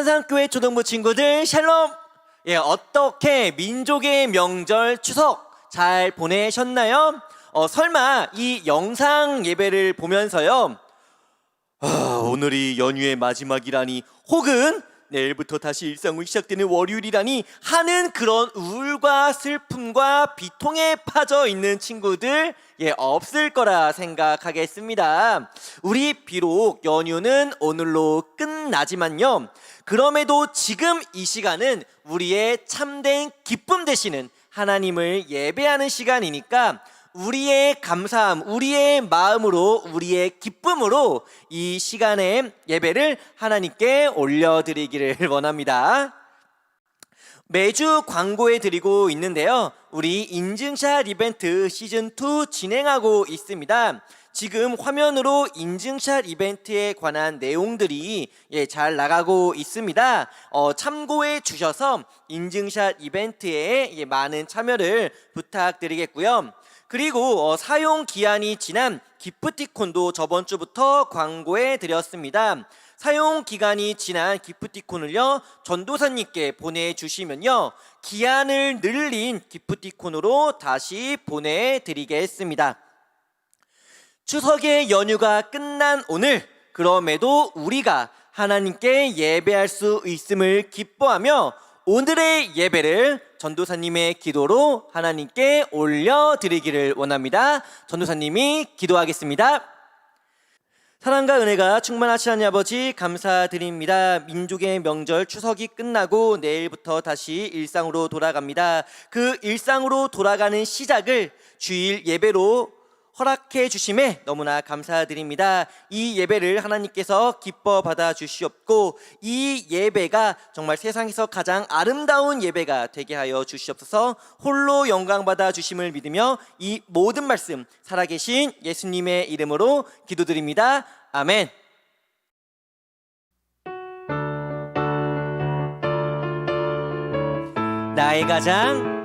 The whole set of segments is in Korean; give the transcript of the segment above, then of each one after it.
산상교회 초등부 친구들 샬롬! 어떻게 민족의 명절 추석 잘 보내셨나요? 설마 이 영상 예배를 보면서요, 오늘이 연휴의 마지막이라니, 혹은 내일부터 다시 일상으로 시작되는 월요일이라니 하는 그런 우울과 슬픔과 비통에 빠져 있는 친구들 없을 거라 생각하겠습니다. 우리 비록 연휴는 오늘로 끝나지만요, 그럼에도 지금 이 시간은 우리의 참된 기쁨 되시는 하나님을 예배하는 시간이니까 우리의 감사함, 우리의 마음으로, 우리의 기쁨으로 이 시간에 예배를 하나님께 올려드리기를 원합니다. 매주 광고해 드리고 있는데요, 우리 인증샷 이벤트 시즌2 진행하고 있습니다. 지금 화면으로 인증샷 이벤트에 관한 내용들이 잘 나가고 있습니다. 참고해 주셔서 인증샷 이벤트에 많은 참여를 부탁드리겠고요. 그리고 사용 기한이 지난 기프티콘도 저번 주부터 광고해 드렸습니다. 사용 기간이 지난 기프티콘을요, 전도사님께 보내주시면요, 기한을 늘린 기프티콘으로 다시 보내드리겠습니다. 추석의 연휴가 끝난 오늘, 그럼에도 우리가 하나님께 예배할 수 있음을 기뻐하며 오늘의 예배를 전도사님의 기도로 하나님께 올려드리기를 원합니다. 전도사님이 기도하겠습니다. 사랑과 은혜가 충만하신 하나님 아버지, 감사드립니다. 민족의 명절 추석이 끝나고 내일부터 다시 일상으로 돌아갑니다. 그 일상으로 돌아가는 시작을 주일 예배로 허락해 주심에 너무나 감사드립니다. 이 예배를 하나님께서 기뻐 받아 주시옵고, 이 예배가 정말 세상에서 가장 아름다운 예배가 되게 하여 주시옵소서. 홀로 영광 받아 주심을 믿으며 이 모든 말씀 살아계신 예수님의 이름으로 기도드립니다. 아멘. 나의 가장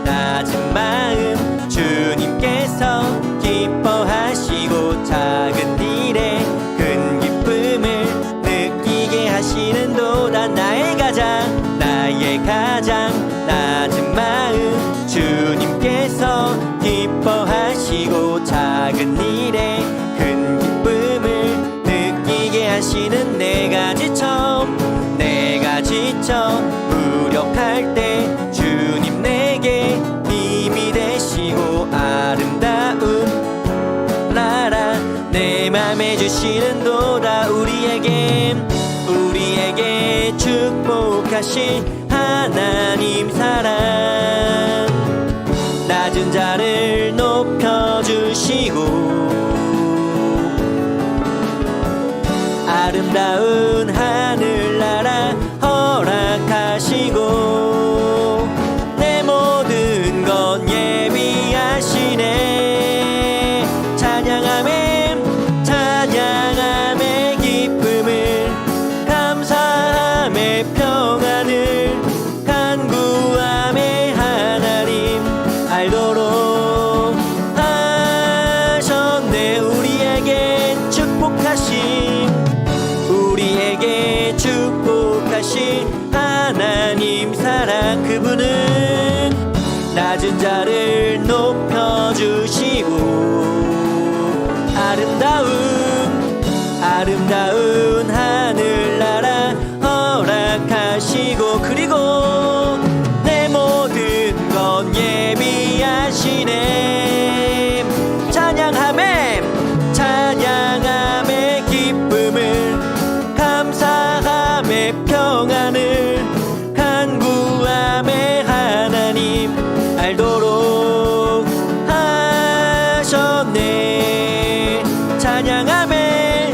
낮은 마음, 주님께서 기뻐하시고 작은 일에 큰 기쁨을 느끼게 하시는도다. 나의 가장 낮은 마음, 주님께서 기뻐하시고 작은 일에 큰 기쁨을 느끼게 하시는. 내가 지쳐 무력할 때 주님 내게 힘이 되시고 아름다운 나라 내 맘에 주시는 도다. 우리에게 축복하신 하나님 사랑, 낮은 자를 높여주시고 아름다운 하늘나라 허락하시고 내 모든 건 예비하시네. 찬양함의 기쁨을, 감사함의 평안을, 간구함의 하나님 알도록 하셨네. 우리에게 축복하신 하나님 사랑, 그분은 낮은 자를 높여주시고 아름다운 하늘나라 허락하시고, 그리고 내 모든 건 예비하시네. 찬양함의 기쁨을, 감사함의 평안을, 간구함의 하나님 알도록 하셨네. 찬양함의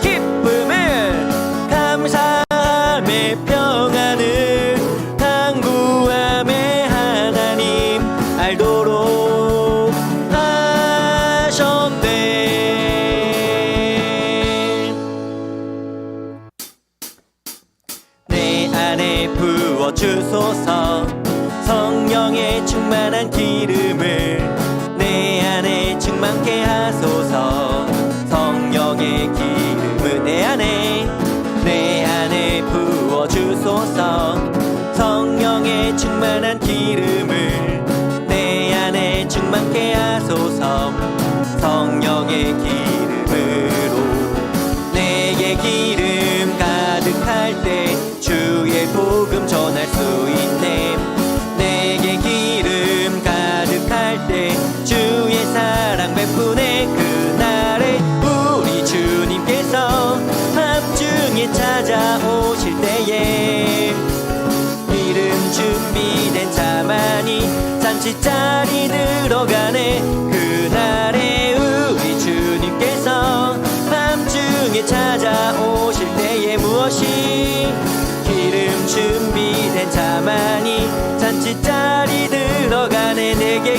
기쁨을, 감사함의 평안을, 간구함의 하나님 알도록 하셨네. 내 안에 부어주소서 성령의 충만한 기름을, 내 안에 충만케 하소서. 성령 준비된 자만이 잔치자리 들어가네. 그날에 우리 주님께서 밤중에 찾아오실 때에 무엇이 기름 준비된 자만이 잔치자리 들어가네. 내게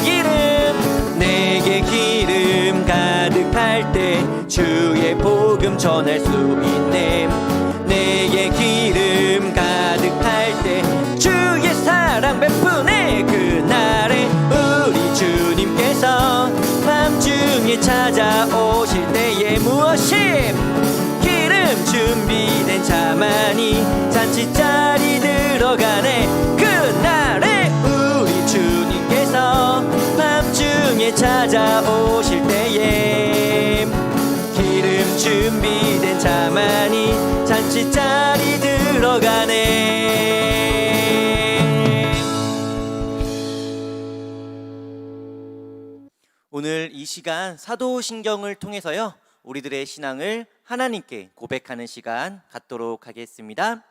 기름 가득할 때 주의 복음 전할 수 있네. 내게 기름 가득할 때 주의 사랑 베푸네. 그날에 우리 주님께서 밤중에 찾아오실 때에 무엇이 기름 준비된 자만이 잔치자리 들어가네. 그날에 우리 주님께서 밤중에 찾아오실 때에 기름 준비된 자만이 잔치자리 들어가네. 오늘 이 시간 사도신경을 통해서요, 우리들의 신앙을 하나님께 고백하는 시간 갖도록 하겠습니다.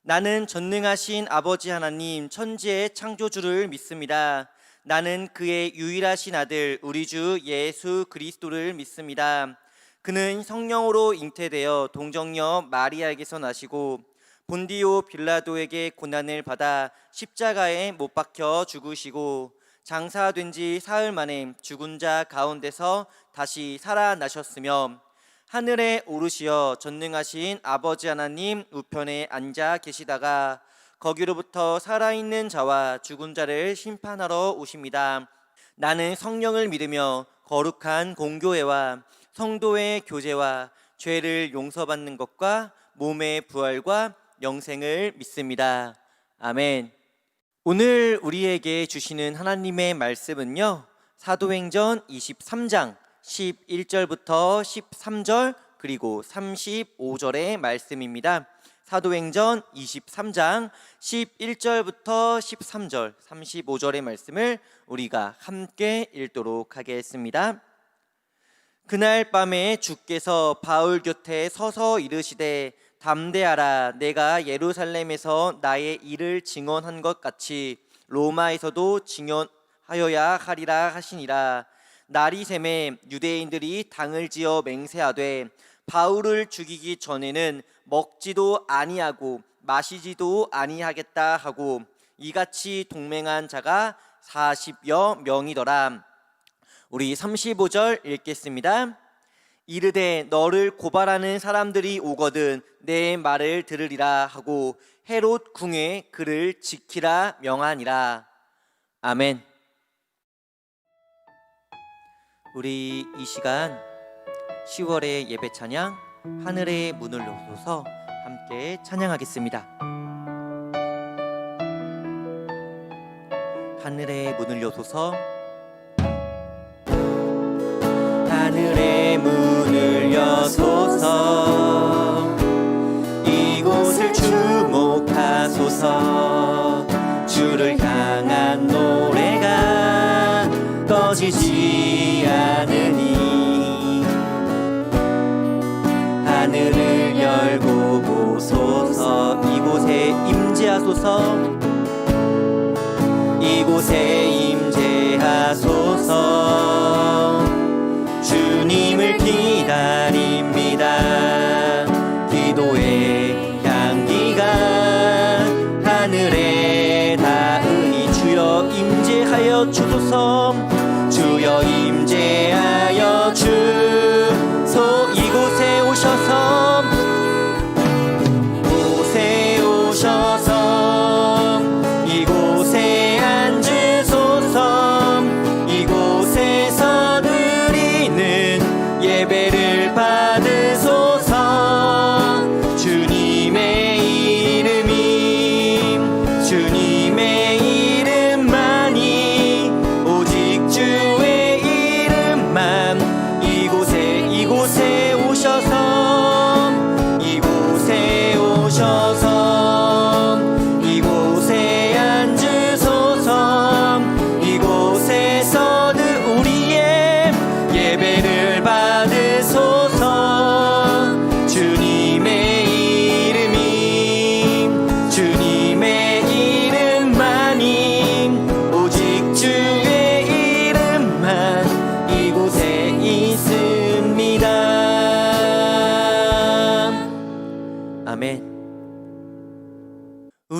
나는 전능하신 아버지 하나님 천지의 창조주를 믿습니다. 나는 그의 유일하신 아들 우리 주 예수 그리스도를 믿습니다. 그는 성령으로 잉태되어 동정녀 마리아에게서 나시고 본디오 빌라도에게 고난을 받아 십자가에 못 박혀 죽으시고 장사된 지 사흘 만에 죽은 자 가운데서 다시 살아나셨으며 하늘에 오르시어 전능하신 아버지 하나님 우편에 앉아 계시다가 거기로부터 살아있는 자와 죽은 자를 심판하러 오십니다. 나는 성령을 믿으며 거룩한 공교회와 성도의 교제와 죄를 용서받는 것과 몸의 부활과 영생을 믿습니다. 아멘. 오늘 우리에게 주시는 하나님의 말씀은요, 사도행전 23장 11절부터 13절 그리고 35절의 말씀입니다. 사도행전 23장 11절부터 13절 35절의 말씀을 우리가 함께 읽도록 하겠습니다. 그날 밤에 주께서 바울 곁에 서서 이르시되 담대하라. 내가 예루살렘에서 나의 일을 증언한 것 같이 로마에서도 증언하여야 하리라 하시니라. 날이 새매 유대인들이 당을 지어 맹세하되 바울을 죽이기 전에는 먹지도 아니하고 마시지도 아니하겠다 하고 이같이 동맹한 자가 40여 명이더라. 우리 35절 읽겠습니다. 이르되 너를 고발하는 사람들이 오거든 내 말을 들으리라 하고 헤롯 궁에 그를 지키라 명하니라. 아멘. 우리 이 시간 10월의 예배 찬양 하늘의 문을 여소서 함께 찬양하겠습니다. 하늘의 문을 여소서. 하늘의 문을 여소서. 이곳을 주목하소서. 주를 향한 노래가 꺼지지 않으니 하늘을 열고 보소서. 이곳에 임재하소서. 이곳에 임재하소서. 주님을 기다립니다. 기도의 향기가 하늘에 닿으니 주여 임재하여 주소서. 주여 임재하여 주소. 이곳에 오셔서 이곳에 앉으소서. 이곳에서 드리는 예배를 받으소서. 주님의 이름만이 오직 주의 이름만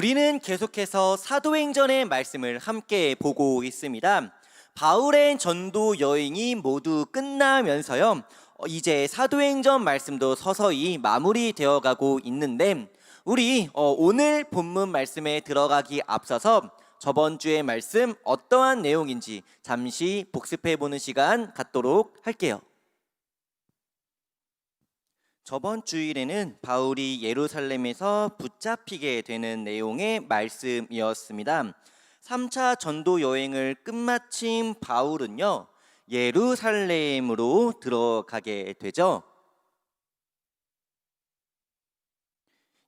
우리는 계속해서 사도행전의 말씀을 함께 보고 있습니다. 바울의 전도 여행이 모두 끝나면서요, 이제 사도행전 말씀도 서서히 마무리되어 가고 있는데, 우리 오늘 본문 말씀에 들어가기 앞서서 저번 주의 말씀 어떠한 내용인지 잠시 복습해 보는 시간 갖도록 할게요. 저번 주일에는 바울이 예루살렘에서 붙잡히게 되는 내용의 말씀이었습니다. 3차 전도 여행을 끝마친 바울은요, 예루살렘으로 들어가게 되죠.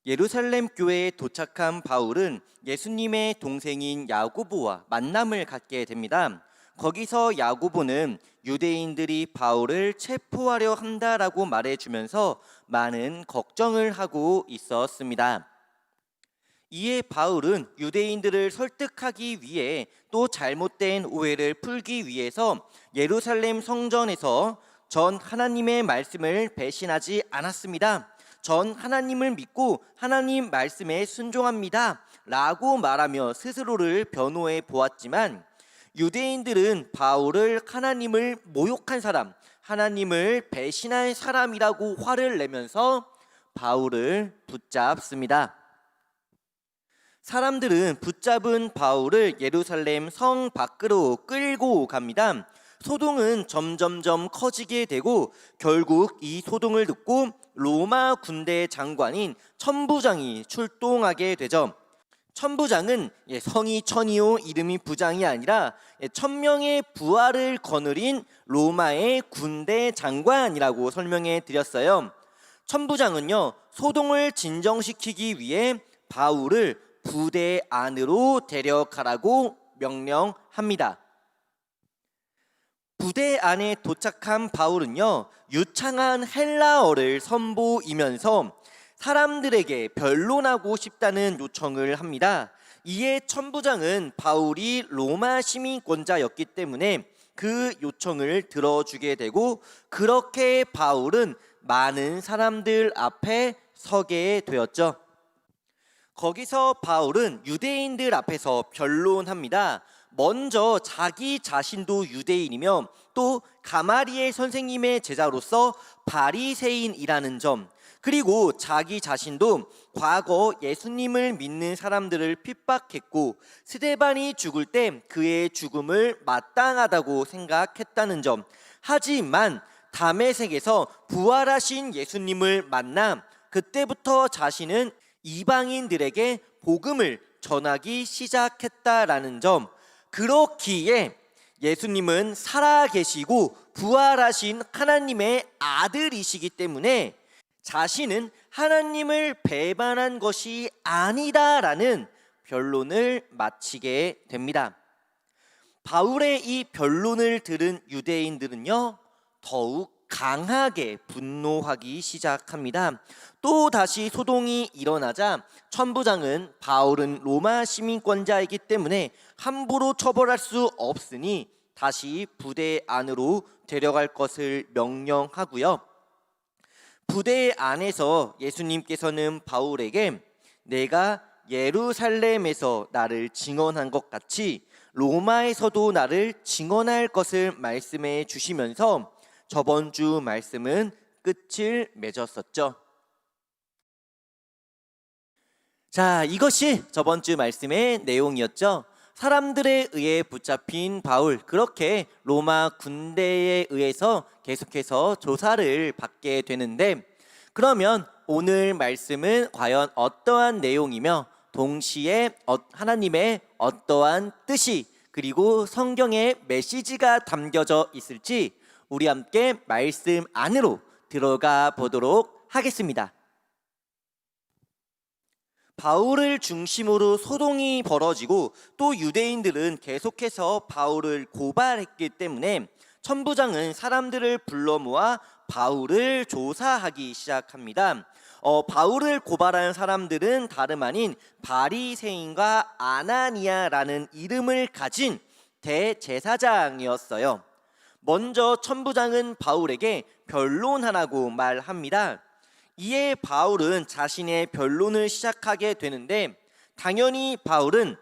예루살렘 교회에 도착한 바울은 예수님의 동생인 야고보와 만남을 갖게 됩니다. 거기서 야고보는 유대인들이 바울을 체포하려 한다라고 말해주면서 많은 걱정을 하고 있었습니다. 이에 바울은 유대인들을 설득하기 위해 또 잘못된 오해를 풀기 위해서 예루살렘 성전에서 전 하나님의 말씀을 배신하지 않았습니다. 전 하나님을 믿고 하나님 말씀에 순종합니다 라고 말하며 스스로를 변호해 보았지만, 유대인들은 바울을 하나님을 모욕한 사람, 하나님을 배신한 사람이라고 화를 내면서 바울을 붙잡습니다. 사람들은 붙잡은 바울을 예루살렘 성 밖으로 끌고 갑니다. 소동은 점점점 커지게 되고 결국 이 소동을 듣고 로마 군대 장관인 천부장이 출동하게 되죠. 천부장은 성이 천이요 이름이 부장이 아니라 1000명의 부하를 거느린 로마의 군대 장관이라고 설명해 드렸어요. 천부장은요, 소동을 진정시키기 위해 바울을 부대 안으로 데려가라고 명령합니다. 부대 안에 도착한 바울은요, 유창한 헬라어를 선보이면서 사람들에게 변론하고 싶다는 요청을 합니다. 이에 천부장은 바울이 로마 시민권자였기 때문에 그 요청을 들어주게 되고, 그렇게 바울은 많은 사람들 앞에 서게 되었죠. 거기서 바울은 유대인들 앞에서 변론합니다. 먼저 자기 자신도 유대인이며 또 가마리엘 선생님의 제자로서 바리새인이라는 점, 그리고 자기 자신도 과거 예수님을 믿는 사람들을 핍박했고 스데반이 죽을 때 그의 죽음을 마땅하다고 생각했다는 점, 하지만 다메섹에서 부활하신 예수님을 만나 그때부터 자신은 이방인들에게 복음을 전하기 시작했다라는 점, 그렇기에 예수님은 살아계시고 부활하신 하나님의 아들이시기 때문에 자신은 하나님을 배반한 것이 아니다라는 변론을 마치게 됩니다. 바울의 이 변론을 들은 유대인들은요, 더욱 강하게 분노하기 시작합니다. 또 다시 소동이 일어나자 천부장은 바울은 로마 시민권자이기 때문에 함부로 처벌할 수 없으니 다시 부대 안으로 데려갈 것을 명령하고요. 부대 안에서 예수님께서는 바울에게 내가 예루살렘에서 나를 증언한 것 같이 로마에서도 나를 증언할 것을 말씀해 주시면서 저번 주 말씀은 끝을 맺었었죠. 자, 이것이 저번 주 말씀의 내용이었죠. 사람들에 의해 붙잡힌 바울, 그렇게 로마 군대에 의해서 계속해서 조사를 받게 되는데, 그러면 오늘 말씀은 과연 어떠한 내용이며 동시에 하나님의 어떠한 뜻이 그리고 성경의 메시지가 담겨져 있을지 우리 함께 말씀 안으로 들어가 보도록 하겠습니다. 바울을 중심으로 소동이 벌어지고 또 유대인들은 계속해서 바울을 고발했기 때문에 천부장은 사람들을 불러 모아 바울을 조사하기 시작합니다. 바울을 고발한 사람들은 다름 아닌 바리새인과 아나니아라는 이름을 가진 대제사장이었어요. 먼저 천부장은 바울에게 변론하라고 말합니다. 이에 바울은 자신의 변론을 시작하게 되는데, 당연히 바울은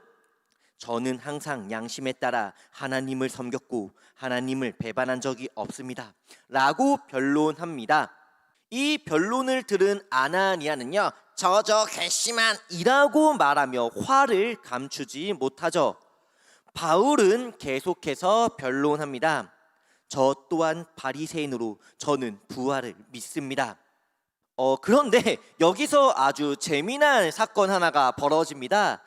저는 항상 양심에 따라 하나님을 섬겼고 하나님을 배반한 적이 없습니다 라고 변론합니다. 이 변론을 들은 아나니아는요, 저 괘씸한 이라고 말하며 화를 감추지 못하죠. 바울은 계속해서 변론합니다. 저 또한 바리새인으로 저는 부활을 믿습니다. 그런데 여기서 아주 재미난 사건 하나가 벌어집니다.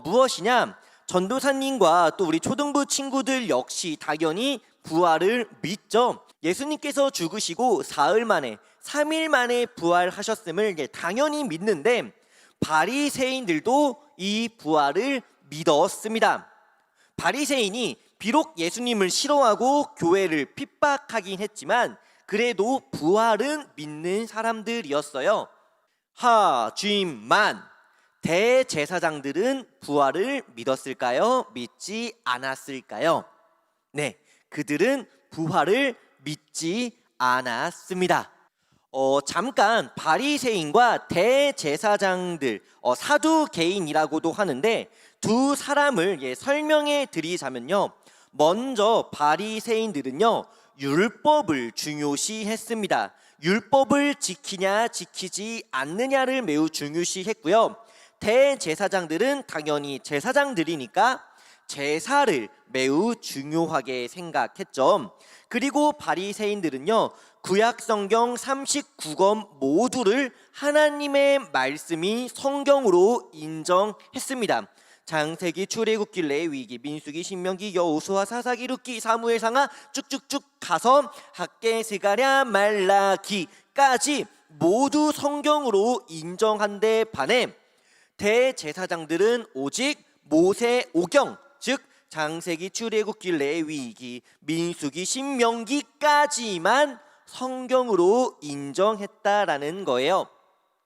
무엇이냐? 전도사님과 또 우리 초등부 친구들 역시 당연히 부활을 믿죠. 예수님께서 죽으시고 사흘 만에 3일 만에 부활하셨음을 당연히 믿는데 바리새인들도 이 부활을 믿었습니다. 바리새인이 비록 예수님을 싫어하고 교회를 핍박하긴 했지만 그래도 부활은 믿는 사람들이었어요. 하지만 대제사장들은 부활을 믿었을까요? 믿지 않았을까요? 네, 그들은 부활을 믿지 않았습니다. 잠깐 바리새인과 대제사장들, 사두개인이라고도 하는데 두 사람을 설명해 드리자면요, 먼저 바리새인들은요 율법을 중요시했습니다. 율법을 지키냐 지키지 않느냐를 매우 중요시했고요. 대제사장들은 당연히 제사장들이니까 제사를 매우 중요하게 생각했죠. 그리고 바리새인들은요 구약 성경 39권 모두를 하나님의 말씀이 성경으로 인정했습니다. 창세기, 출애굽기, 레위기, 민수기, 신명기, 여호수아, 사사기, 룻기, 사무엘상하 쭉쭉쭉 가서 학개, 스가랴, 말라기까지 모두 성경으로 인정한데 반해 대제사장들은 오직 모세오경, 즉 창세기, 출애굽기, 레위기, 민수기, 신명기까지만 성경으로 인정했다라는 거예요.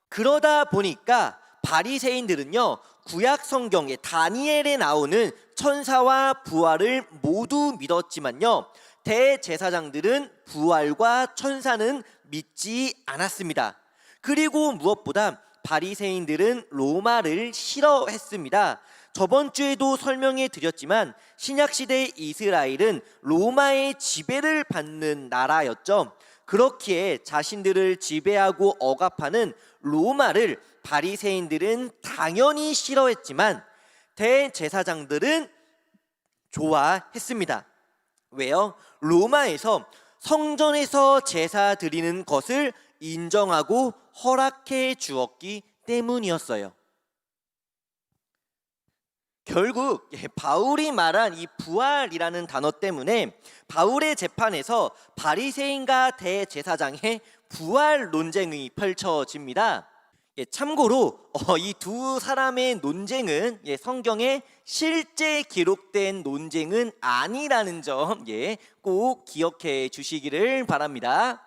그러다 보니까 바리새인들은요 구약 성경에 다니엘에 나오는 천사와 부활을 모두 믿었지만요 대제사장들은 부활과 천사는 믿지 않았습니다. 그리고 무엇보다 바리새인들은 로마를 싫어했습니다. 저번 주에도 설명해 드렸지만 신약시대 이스라엘은 로마의 지배를 받는 나라였죠. 그렇기에 자신들을 지배하고 억압하는 로마를 바리새인들은 당연히 싫어했지만 대제사장들은 좋아했습니다. 왜요? 로마에서 성전에서 제사 드리는 것을 인정하고 허락해 주었기 때문이었어요. 결국 바울이 말한 이 부활이라는 단어 때문에 바울의 재판에서 바리새인과 대제사장의 부활 논쟁이 펼쳐집니다. 참고로 이 두 사람의 논쟁은 성경에 실제 기록된 논쟁은 아니라는 점 꼭 기억해 주시기를 바랍니다.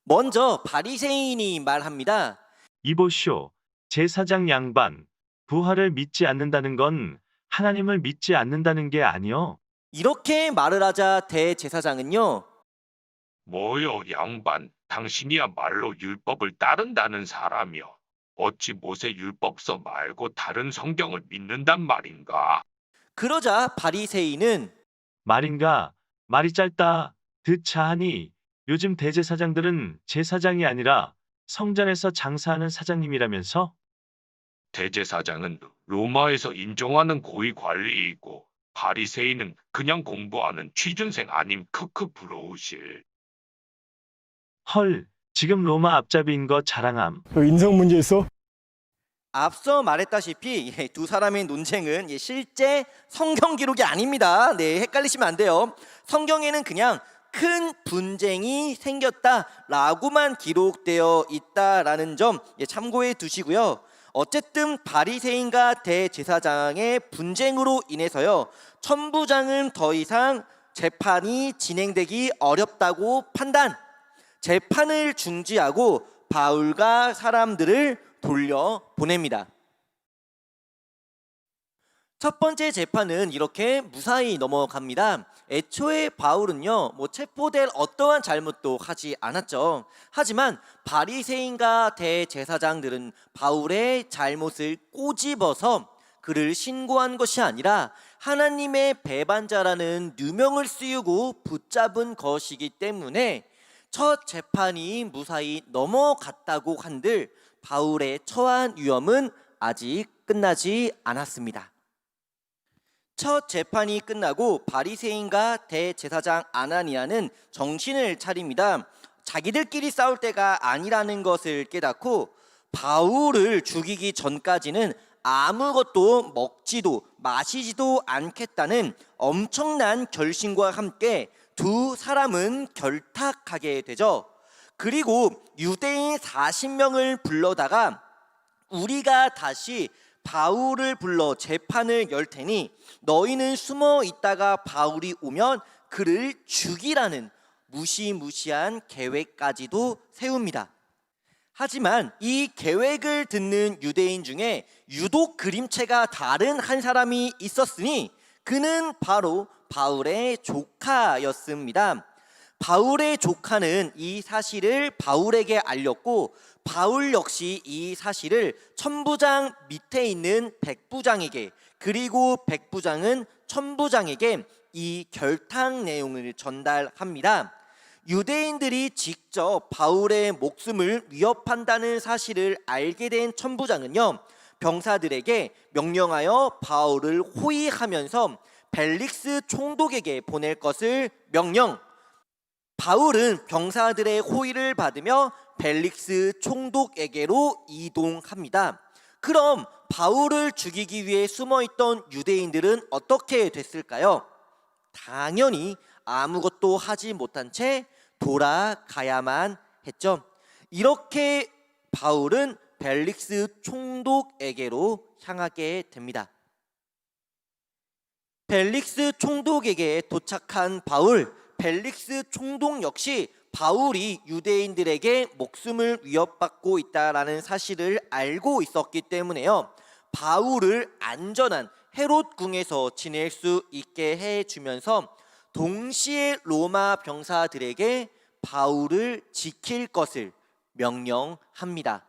먼저 바리새인이 말합니다. 이보시오, 제사장 양반, 부활을 믿지 않는다는 건 하나님을 믿지 않는다는 게 아니요. 이렇게 말을 하자 대제사장은요, 뭐요, 양반, 당신이야말로 율법을 따른다는 사람이여. 어찌 모세 율법서 말고 다른 성경을 믿는단 말인가? 그러자 바리새인은 말인가? 말이 짧다. 듣자하니 요즘 대제사장들은 제사장이 아니라 성전에서 장사하는 사장님이라면서? 대제사장은 로마에서 인정하는 고위 관리이고 바리새인은 그냥 공부하는 취준생 아님. 크크 부러우실. 헐, 지금 로마 앞잡이인 거 자랑함. 인성 문제 있어? 앞서 말했다시피 두 사람의 논쟁은 실제 성경 기록이 아닙니다. 헷갈리시면 안 돼요. 성경에는 그냥 큰 분쟁이 생겼다라고만 기록되어 있다라는 점 참고해 두시고요. 어쨌든 바리새인과 대제사장의 분쟁으로 인해서요 천부장은 더 이상 재판이 진행되기 어렵다고 판단, 재판을 중지하고 바울과 사람들을 돌려보냅니다. 첫 번째 재판은 이렇게 무사히 넘어갑니다. 애초에 바울은요 체포될 어떠한 잘못도 하지 않았죠. 하지만 바리새인과 대제사장들은 바울의 잘못을 꼬집어서 그를 신고한 것이 아니라 하나님의 배반자라는 누명을 씌우고 붙잡은 것이기 때문에 첫 재판이 무사히 넘어갔다고 한들 바울의 처한 위험은 아직 끝나지 않았습니다. 첫 재판이 끝나고 바리새인과 대제사장 아나니아는 정신을 차립니다. 자기들끼리 싸울 때가 아니라는 것을 깨닫고 바울을 죽이기 전까지는 아무것도 먹지도 마시지도 않겠다는 엄청난 결심과 함께 두 사람은 결탁하게 되죠. 그리고 유대인 40명을 불러다가 우리가 다시 바울을 불러 재판을 열 테니 너희는 숨어 있다가 바울이 오면 그를 죽이라는 무시무시한 계획까지도 세웁니다. 하지만 이 계획을 듣는 유대인 중에 유독 그림체가 다른 한 사람이 있었으니 그는 바로 바울의 조카였습니다. 바울의 조카는 이 사실을 바울에게 알렸고 바울 역시 이 사실을 천부장 밑에 있는 백부장에게, 그리고 백부장은 천부장에게 이 결탁 내용을 전달합니다. 유대인들이 직접 바울의 목숨을 위협한다는 사실을 알게 된 천부장은요, 병사들에게 명령하여 바울을 호위하면서 벨릭스 총독에게 보낼 것을 명령. 바울은 병사들의 호의를 받으며 벨릭스 총독에게로 이동합니다. 그럼 바울을 죽이기 위해 숨어있던 유대인들은 어떻게 됐을까요? 당연히 아무것도 하지 못한 채 돌아가야만 했죠. 이렇게 바울은 벨릭스 총독에게로 향하게 됩니다. 벨릭스 총독에게 도착한 바울, 벨릭스 총독 역시 바울이 유대인들에게 목숨을 위협받고 있다라는 사실을 알고 있었기 때문에요, 바울을 안전한 헤롯 궁에서 지낼 수 있게 해주면서 동시에 로마 병사들에게 바울을 지킬 것을 명령합니다.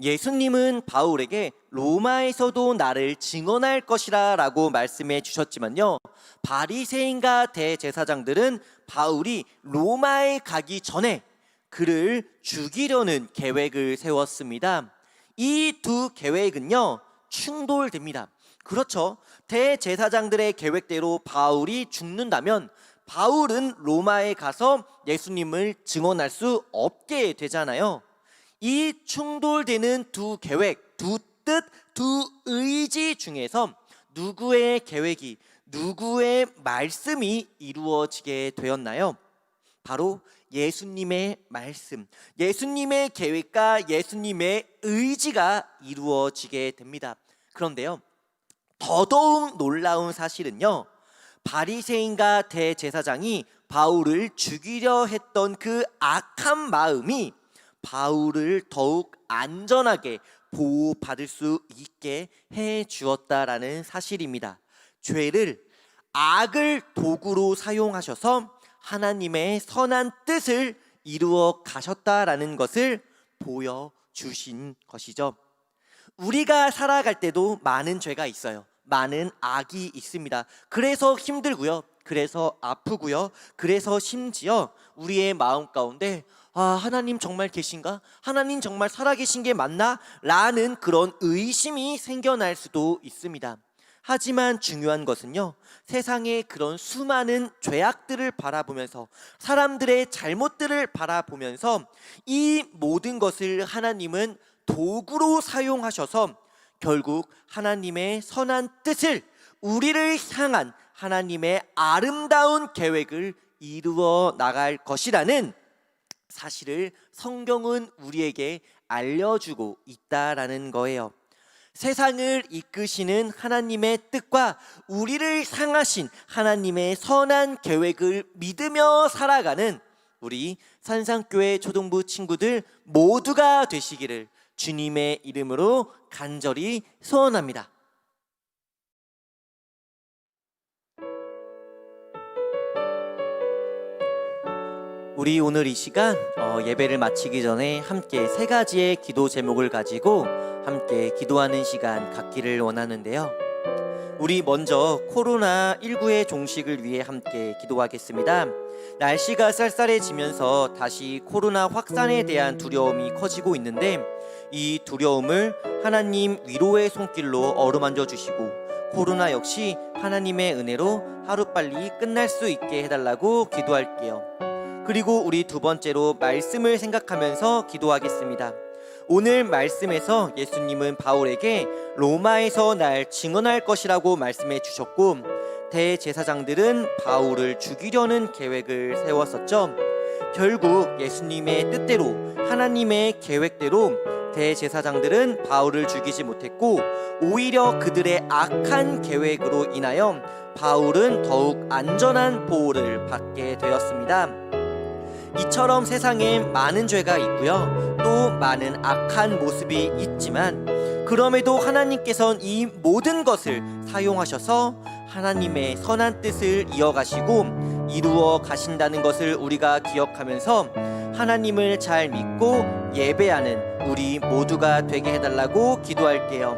예수님은 바울에게 로마에서도 나를 증언할 것이라 라고 말씀해 주셨지만요, 바리새인과 대제사장들은 바울이 로마에 가기 전에 그를 죽이려는 계획을 세웠습니다. 이 두 계획은요, 충돌됩니다. 그렇죠. 대제사장들의 계획대로 바울이 죽는다면 바울은 로마에 가서 예수님을 증언할 수 없게 되잖아요. 이 충돌되는 두 계획, 두 뜻, 두 의지 중에서 누구의 계획이, 누구의 말씀이 이루어지게 되었나요? 바로 예수님의 말씀, 예수님의 계획과 예수님의 의지가 이루어지게 됩니다. 그런데요, 더더욱 놀라운 사실은요, 바리새인과 대제사장이 바울을 죽이려 했던 그 악한 마음이 바울을 더욱 안전하게 보호받을 수 있게 해 주었다라는 사실입니다. 죄를, 악을 도구로 사용하셔서 하나님의 선한 뜻을 이루어 가셨다라는 것을 보여주신 것이죠. 우리가 살아갈 때도 많은 죄가 있어요. 많은 악이 있습니다. 그래서 힘들고요, 그래서 아프고요, 그래서 심지어 우리의 마음 가운데 하나님 정말 계신가? 하나님 정말 살아계신 게 맞나? 라는 그런 의심이 생겨날 수도 있습니다. 하지만 중요한 것은요, 세상의 그런 수많은 죄악들을 바라보면서, 사람들의 잘못들을 바라보면서 이 모든 것을 하나님은 도구로 사용하셔서 결국 하나님의 선한 뜻을, 우리를 향한 하나님의 아름다운 계획을 이루어 나갈 것이라는 사실을 성경은 우리에게 알려주고 있다라는 거예요. 세상을 이끄시는 하나님의 뜻과 우리를 향하신 하나님의 선한 계획을 믿으며 살아가는 우리 산상교회 초등부 친구들 모두가 되시기를 주님의 이름으로 간절히 소원합니다. 우리 오늘 이 시간 예배를 마치기 전에 함께 세 가지의 기도 제목을 가지고 함께 기도하는 시간 갖기를 원하는데요. 우리 먼저 코로나19의 종식을 위해 함께 기도하겠습니다. 날씨가 쌀쌀해지면서 다시 코로나 확산에 대한 두려움이 커지고 있는데 이 두려움을 하나님 위로의 손길로 어루만져 주시고 코로나 역시 하나님의 은혜로 하루빨리 끝날 수 있게 해달라고 기도할게요. 그리고 우리 두 번째로 말씀을 생각하면서 기도하겠습니다. 오늘 말씀에서 예수님은 바울에게 로마에서 날 증언할 것이라고 말씀해 주셨고 대제사장들은 바울을 죽이려는 계획을 세웠었죠. 결국 예수님의 뜻대로 하나님의 계획대로 대제사장들은 바울을 죽이지 못했고 오히려 그들의 악한 계획으로 인하여 바울은 더욱 안전한 보호를 받게 되었습니다. 이처럼 세상에 많은 죄가 있고요. 또 많은 악한 모습이 있지만 그럼에도 하나님께서는 이 모든 것을 사용하셔서 하나님의 선한 뜻을 이어가시고 이루어 가신다는 것을 우리가 기억하면서 하나님을 잘 믿고 예배하는 우리 모두가 되게 해달라고 기도할게요.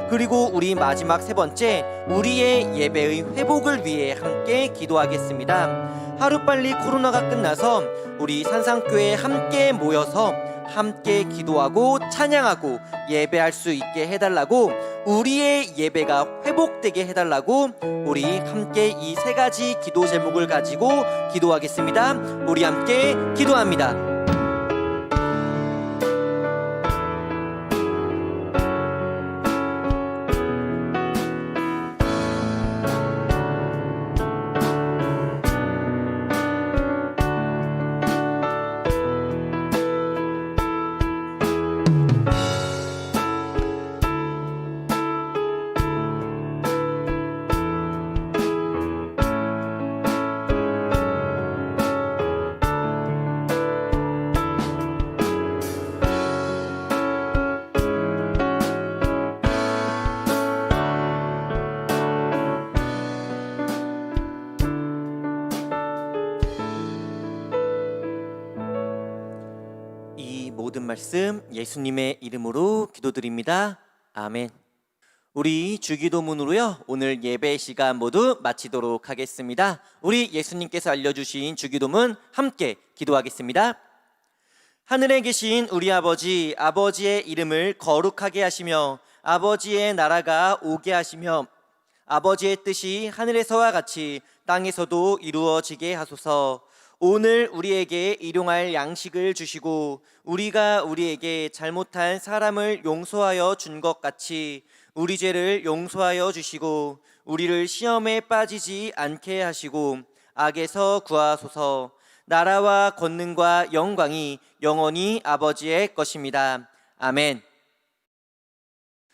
그리고 우리 마지막 세 번째, 우리의 예배의 회복을 위해 함께 기도하겠습니다. 하루빨리 코로나가 끝나서 우리 산상교회에 함께 모여서 함께 기도하고 찬양하고 예배할 수 있게 해달라고, 우리의 예배가 회복되게 해달라고 우리 함께 이 세 가지 기도 제목을 가지고 기도하겠습니다. 우리 함께 기도합니다. 모든 말씀 예수님의 이름으로 기도드립니다. 아멘. 우리 주기도문으로요, 오늘 예배 시간 모두 마치도록 하겠습니다. 우리 예수님께서 알려주신 주기도문 함께 기도하겠습니다. 하늘에 계신 우리 아버지, 아버지의 이름을 거룩하게 하시며 아버지의 나라가 오게 하시며 아버지의 뜻이 하늘에서와 같이 땅에서도 이루어지게 하소서. 오늘 우리에게 일용할 양식을 주시고 우리가 우리에게 잘못한 사람을 용서하여 준 것 같이 우리 죄를 용서하여 주시고 우리를 시험에 빠지지 않게 하시고 악에서 구하소서. 나라와 권능과 영광이 영원히 아버지의 것입니다. 아멘.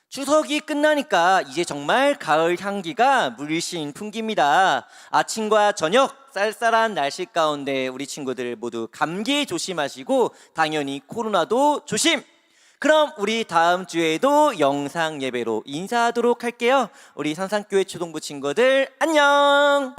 추석이 끝나니까 이제 정말 가을 향기가 물씬 풍깁니다. 아침과 저녁 쌀쌀한 날씨 가운데 우리 친구들 모두 감기 조심하시고 당연히 코로나도 조심! 그럼 우리 다음 주에도 영상 예배로 인사하도록 할게요. 우리 산상교회 초동부 친구들 안녕!